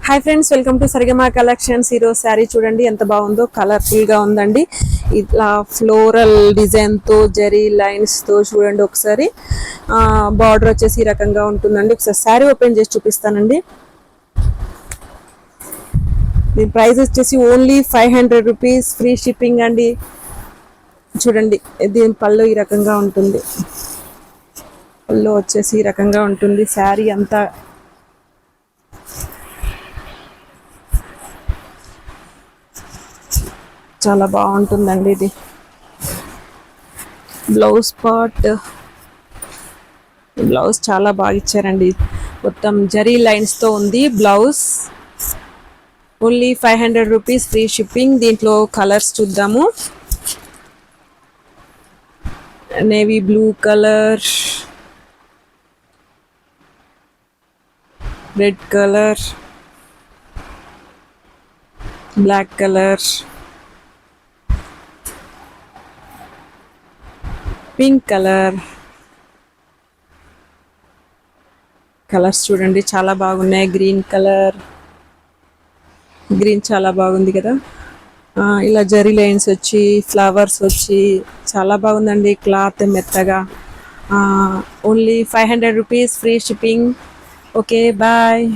Hi friends, welcome to Saregama collections. ఈరోజు శారీ చూడండి ఎంత బాగుందో, కలర్ఫుల్ గా ఉందండి. ఇట్లా ఫ్లోరల్ డిజైన్ తో జరీ లైన్స్ తో చూడండి. ఒకసారి బార్డర్ వచ్చేసి ఈ రకంగా ఉంటుందండి. ఒకసారి శారీ ఓపెన్ చేసి చూపిస్తానండి. దీని ప్రైస్ వచ్చేసి ఓన్లీ 500 రూపీస్, ఫ్రీ షిప్పింగ్ అండి. చూడండి, దీని పళ్ళు ఈ రకంగా ఉంటుంది. పళ్ళు వచ్చేసి ఈ రకంగా ఉంటుంది. శారీ అంతా చాలా బాగుంటుందండి. ఇది బ్లౌజ్ పార్ట్, బ్లౌజ్ చాలా బాగా ఇచ్చారండి. మొత్తం జరీ లైన్స్ తో ఉంది blouse. Only 500 rupees, free shipping. దీంట్లో కలర్స్ చూద్దాము. Navy blue colour, red colour, black colour, pink colour. Colours చూడండి చాలా బాగున్నాయి. గ్రీన్ కలర్, గ్రీన్ చాలా బాగుంది కదా. ఇలా జరీ లైన్స్ వచ్చి ఫ్లవర్స్ వచ్చి చాలా బాగుందండి. క్లాత్ మెత్తగా. Only 500 rupees, free shipping. Okay, bye.